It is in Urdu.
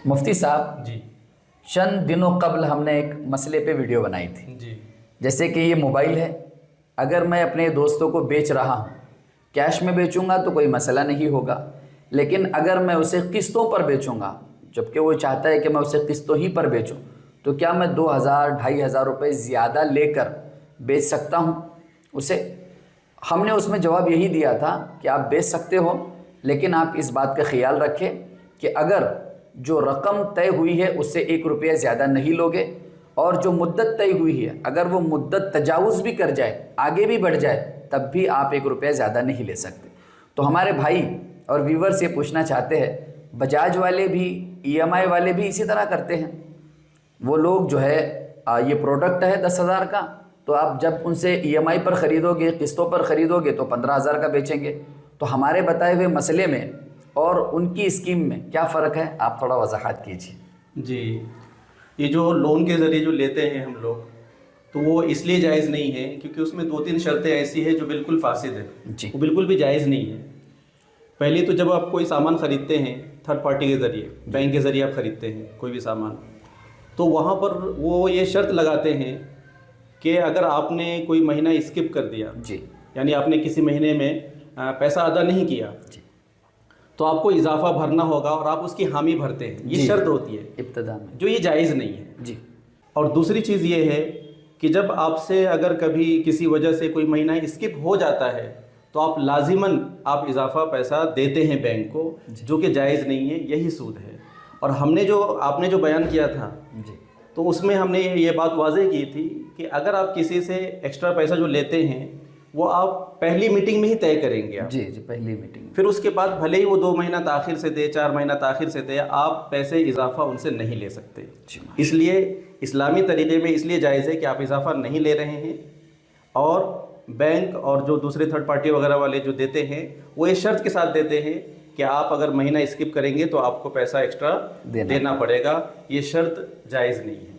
مفتی صاحب جی چند دنوں قبل ہم نے ایک مسئلے پہ ویڈیو بنائی تھی، جی جیسے کہ یہ موبائل ہے، اگر میں اپنے دوستوں کو بیچ رہا ہوں، کیش میں بیچوں گا تو کوئی مسئلہ نہیں ہوگا، لیکن اگر میں اسے قسطوں پر بیچوں گا، جبکہ وہ چاہتا ہے کہ میں اسے قسطوں ہی پر بیچوں، تو کیا میں 2000 2500 روپے زیادہ لے کر بیچ سکتا ہوں اسے؟ ہم نے اس میں جواب یہی دیا تھا کہ آپ بیچ سکتے ہو، لیکن آپ اس بات کا خیال رکھیں کہ اگر جو رقم طے ہوئی ہے اس سے 1 روپیہ زیادہ نہیں لوگے، اور جو مدت طے ہوئی ہے اگر وہ مدت تجاوز بھی کر جائے، آگے بھی بڑھ جائے، تب بھی آپ 1 روپیہ زیادہ نہیں لے سکتے۔ تو ہمارے بھائی اور ویورز یہ پوچھنا چاہتے ہیں، بجاج والے بھی EMI والے بھی اسی طرح کرتے ہیں۔ وہ لوگ جو ہے یہ پروڈکٹ ہے 10,000 کا، تو آپ جب ان سے EMI پر خریدو گے، قسطوں پر خریدو گے تو 15,000 کا بیچیں گے۔ تو ہمارے بتائے ہوئے مسئلے میں اور ان کی اسکیم میں کیا فرق ہے؟ آپ تھوڑا وضاحت کیجیے۔ جی یہ جو لون کے ذریعے جو لیتے ہیں ہم لوگ، تو وہ اس لیے جائز نہیں ہے کیونکہ اس میں 2-3 شرطیں ایسی ہیں جو بالکل فاسد ہیں، جی وہ بالکل بھی جائز نہیں ہے۔ پہلی تو جب آپ کوئی سامان خریدتے ہیں تھرڈ پارٹی کے ذریعے، بینک کے ذریعے آپ خریدتے ہیں کوئی بھی سامان، تو وہاں پر وہ یہ شرط لگاتے ہیں کہ اگر آپ نے کوئی مہینہ اسکپ کر دیا، جی یعنی آپ نے کسی مہینے میں پیسہ ادا نہیں کیا، جی تو آپ کو اضافہ بھرنا ہوگا اور آپ اس کی حامی بھرتے ہیں، یہ جی شرط ہوتی ہے ابتدا میں۔ جو یہ جائز نہیں ہے۔ جی اور دوسری چیز یہ ہے کہ جب آپ سے اگر کبھی کسی وجہ سے کوئی مہینہ اسکپ ہو جاتا ہے تو آپ لازماً آپ اضافہ پیسہ دیتے ہیں بینک کو، جو کہ جائز نہیں ہے، یہی سود ہے۔ اور ہم نے جو آپ نے جو بیان کیا تھا، جی تو اس میں ہم نے یہ بات واضح کی تھی کہ اگر آپ کسی سے ایکسٹرا پیسہ جو لیتے ہیں وہ آپ پہلی میٹنگ میں ہی طے کریں گے آپ، جی جی پہلی میٹنگ۔ پھر اس کے بعد بھلے ہی وہ 2 مہینہ تاخیر سے دے، 4 مہینہ تاخیر سے دے، آپ پیسے اضافہ ان سے نہیں لے سکتے۔ جی اس لیے اسلامی طریقے میں اس لیے جائز ہے کہ آپ اضافہ نہیں لے رہے ہیں، اور بینک اور جو دوسرے تھرڈ پارٹی وغیرہ والے جو دیتے ہیں وہ اس شرط کے ساتھ دیتے ہیں کہ آپ اگر مہینہ اسکپ کریں گے تو آپ کو پیسہ ایکسٹرا دینا پڑے گا۔ یہ شرط جائز نہیں ہے۔